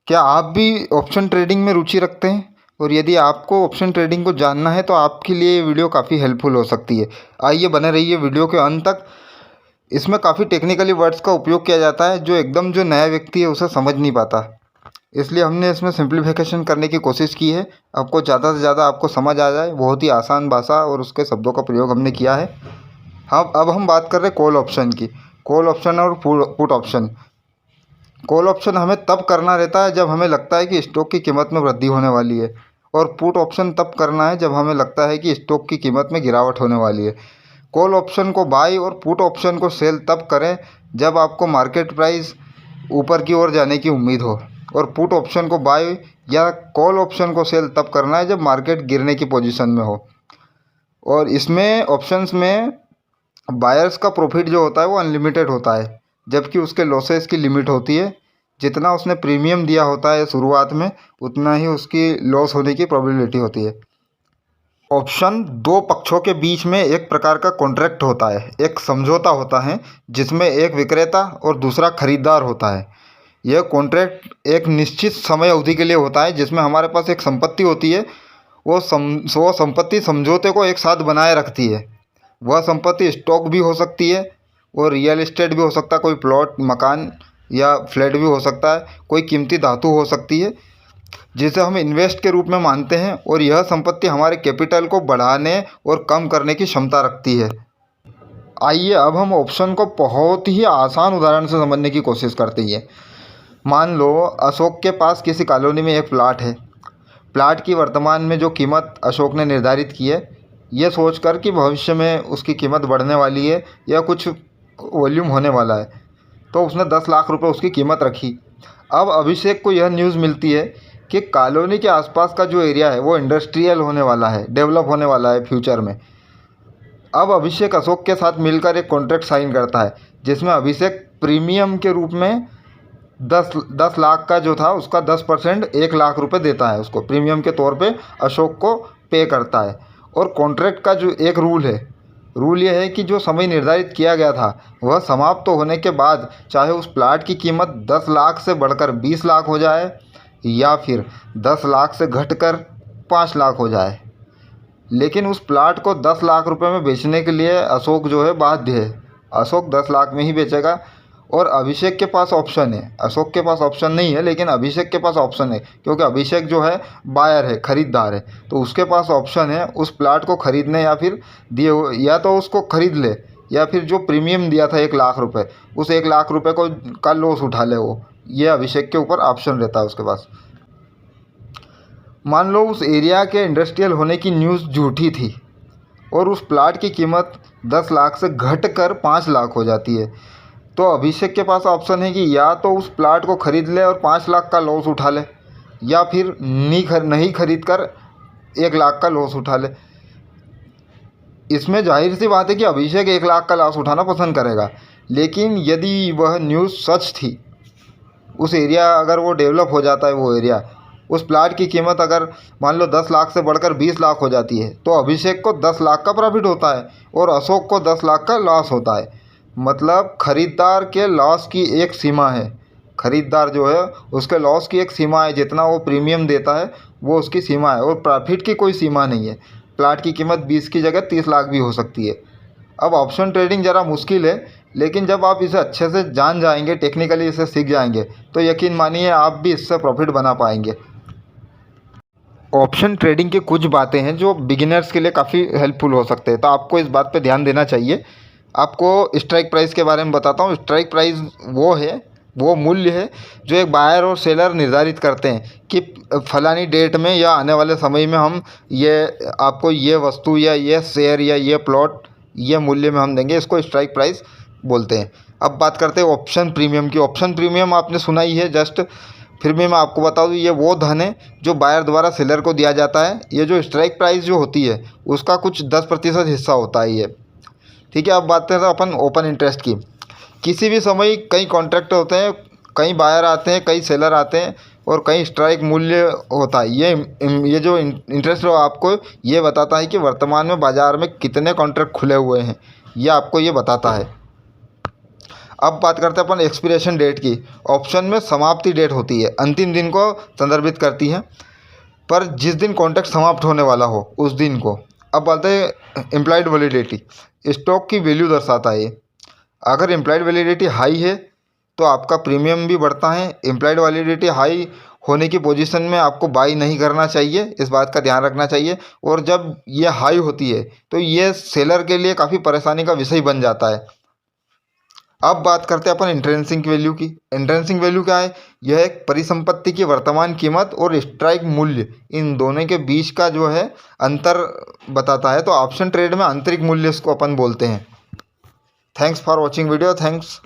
क्या आप भी ऑप्शन ट्रेडिंग में रुचि रखते हैं? और यदि आपको ऑप्शन ट्रेडिंग को जानना है तो आपके लिए ये वीडियो काफ़ी हेल्पफुल हो सकती है। आइए बने रहिए वीडियो के अंत तक। इसमें काफ़ी टेक्निकली वर्ड्स का उपयोग किया जाता है जो एकदम जो नया व्यक्ति है उसे समझ नहीं पाता। इसलिए हमने इसमें सिंप्लीफिकेशन करने की कोशिश की है, आपको ज़्यादा से ज़्यादा आपको समझ आ जाए। बहुत ही आसान भाषा और उसके शब्दों का प्रयोग हमने किया है। अब हम बात कर रहे हैं कॉल ऑप्शन की। कॉल ऑप्शन और पुट ऑप्शन। कॉल ऑप्शन हमें तब करना रहता है जब हमें लगता है कि स्टॉक की कीमत में वृद्धि होने वाली है, और पुट ऑप्शन तब करना है जब हमें लगता है कि स्टॉक की कीमत में गिरावट होने वाली है। कॉल ऑप्शन को बाय और पुट ऑप्शन को सेल तब करें जब आपको मार्केट प्राइस ऊपर की ओर जाने की उम्मीद हो, और पुट ऑप्शन को बाय या कॉल ऑप्शन को सेल तब करना है जब मार्केट गिरने की पोजीशन में हो। और इसमें ऑप्शंस में बायर्स का प्रॉफिट जो होता है वो अनलिमिटेड होता है, जबकि उसके लॉसेस की लिमिट होती है। जितना उसने प्रीमियम दिया होता है शुरुआत में, उतना ही उसकी लॉस होने की प्रोबेबिलिटी होती है। ऑप्शन दो पक्षों के बीच में एक प्रकार का कॉन्ट्रैक्ट होता है, एक समझौता होता है जिसमें एक विक्रेता और दूसरा खरीदार होता है। यह कॉन्ट्रैक्ट एक निश्चित समय अवधि के लिए होता है जिसमें हमारे पास एक संपत्ति होती है। वो संपत्ति समझौते को एक साथ बनाए रखती है। वह संपत्ति स्टॉक भी हो सकती है, और रियल एस्टेट भी हो सकता है, कोई प्लॉट मकान या फ्लैट भी हो सकता है, कोई कीमती धातु हो सकती है जिसे हम इन्वेस्ट के रूप में मानते हैं। और यह संपत्ति हमारे कैपिटल को बढ़ाने और कम करने की क्षमता रखती है। आइए अब हम ऑप्शन को बहुत ही आसान उदाहरण से समझने की कोशिश करते हैं। मान लो अशोक के पास किसी कॉलोनी में एक प्लाट है। प्लाट की वर्तमान में जो कीमत अशोक ने निर्धारित की है, ये सोचकर कि भविष्य में उसकी कीमत बढ़ने वाली है या कुछ वॉल्यूम होने वाला है, तो उसने 10 लाख रुपए उसकी कीमत रखी। अब अभिषेक को यह न्यूज़ मिलती है कि कॉलोनी के आसपास का जो एरिया है वो इंडस्ट्रियल होने वाला है, डेवलप होने वाला है फ्यूचर में। अब अभिषेक अशोक के साथ मिलकर एक कॉन्ट्रैक्ट साइन करता है जिसमें अभिषेक प्रीमियम के रूप में 10 लाख का जो था उसका 10% 1 लाख रुपए देता है, उसको प्रीमियम के तौर पे अशोक को पे करता है। और कॉन्ट्रैक्ट का जो एक रूल ये है कि जो समय निर्धारित किया गया था वह समाप्त तो होने के बाद चाहे उस प्लाट की कीमत 10 लाख से बढ़कर 20 लाख हो जाए या फिर 10 लाख से घटकर 5 लाख हो जाए, लेकिन उस प्लाट को 10 लाख रुपए में बेचने के लिए अशोक जो है बाध्य है। अशोक 10 लाख में ही बेचेगा। और अभिषेक के पास ऑप्शन है, अशोक के पास ऑप्शन नहीं है लेकिन अभिषेक के पास ऑप्शन है, क्योंकि अभिषेक जो है बायर है, ख़रीदार है, तो उसके पास ऑप्शन है उस प्लाट को ख़रीदने या फिर दिए हुए, या तो उसको ख़रीद ले या फिर जो प्रीमियम दिया था 1 लाख रुपए, उस 1 लाख रुपए को का लॉस उठा ले वो। ये अभिषेक के ऊपर ऑप्शन रहता है उसके पास। मान लो उस एरिया के इंडस्ट्रियल होने की न्यूज़ झूठी थी और उस प्लाट की कीमत 10 लाख से घट कर 5 लाख हो जाती है, तो अभिषेक के पास ऑप्शन है कि या तो उस प्लाट को ख़रीद ले और 5 लाख का लॉस उठा ले, या फिर नहीं खरीद कर 1 लाख का लॉस उठा ले। इसमें जाहिर सी बात है कि अभिषेक 1 लाख का लॉस उठाना पसंद करेगा, लेकिन यदि वह न्यूज़ सच थी, उस एरिया अगर वो डेवलप हो जाता है, वो एरिया, उस प्लाट की कीमत अगर मान लो 10 लाख से बढ़कर 20 लाख हो जाती है, तो अभिषेक को 10 लाख का प्रॉफिट होता है और अशोक को 10 लाख का लॉस होता है। मतलब खरीदार के लॉस की एक सीमा है, खरीदार जो है उसके लॉस की एक सीमा है, जितना वो प्रीमियम देता है वो उसकी सीमा है, और प्रॉफिट की कोई सीमा नहीं है। प्लाट की कीमत 20 की जगह 30 लाख भी हो सकती है। अब ऑप्शन ट्रेडिंग ज़रा मुश्किल है, लेकिन जब आप इसे अच्छे से जान जाएंगे, टेक्निकली इसे सीख जाएंगे, तो यकीन मानिए आप भी इससे प्रॉफिट बना पाएंगे। ऑप्शन ट्रेडिंग की कुछ बातें हैं जो बिगिनर्स के लिए काफ़ी हेल्पफुल हो सकते हैं, तो आपको इस बात पे ध्यान देना चाहिए। आपको स्ट्राइक प्राइस के बारे में बताता हूँ। स्ट्राइक प्राइस वो मूल्य है जो एक बायर और सेलर निर्धारित करते हैं कि फलानी डेट में या आने वाले समय में हम आपको ये वस्तु या ये शेयर या ये प्लॉट ये मूल्य में हम देंगे। इसको स्ट्राइक प्राइस बोलते हैं। अब बात करते हैं ऑप्शन प्रीमियम की। ऑप्शन प्रीमियम आपने सुना ही है जस्ट, फिर भी मैं आपको बता दूँ, ये वो धन है जो बायर द्वारा सेलर को दिया जाता है। ये जो स्ट्राइक प्राइस जो होती है उसका कुछ 10% हिस्सा होता है ये, ठीक है। अब बात करते हैं अपन ओपन इंटरेस्ट की। किसी भी समय कई कॉन्ट्रैक्ट होते हैं, कई बायर आते हैं, कई सेलर आते हैं और कई स्ट्राइक मूल्य होता है। ये जो इंटरेस्ट आपको ये बताता है कि वर्तमान में बाज़ार में कितने कॉन्ट्रैक्ट खुले हुए हैं, ये आपको ये बताता है। अब बात करते हैं अपन एक्सपिरेशन डेट की। ऑप्शन में समाप्ति डेट होती है, अंतिम दिन को संदर्भित करती है, पर जिस दिन कॉन्ट्रैक्ट समाप्त होने वाला हो उस दिन को। अब बात है इम्प्लाइड वैलिडिटी, स्टॉक की वैल्यू दर्शाता है ये। अगर इम्प्लाइड वैलिडिटी हाई है तो आपका प्रीमियम भी बढ़ता है। इम्प्लाइड वैलिडिटी हाई होने की पोजीशन में आपको बाई नहीं करना चाहिए, इस बात का ध्यान रखना चाहिए। और जब ये हाई होती है तो ये सेलर के लिए काफ़ी परेशानी का विषय बन जाता है। अब बात करते हैं अपन इंट्रेंसिक वैल्यू की। इंट्रेंसिक वैल्यू क्या है? यह एक परिसंपत्ति की वर्तमान कीमत और स्ट्राइक मूल्य, इन दोनों के बीच का जो है अंतर बताता है। तो ऑप्शन ट्रेड में आंतरिक मूल्य इसको अपन बोलते हैं। Thanks for watching video. Thanks.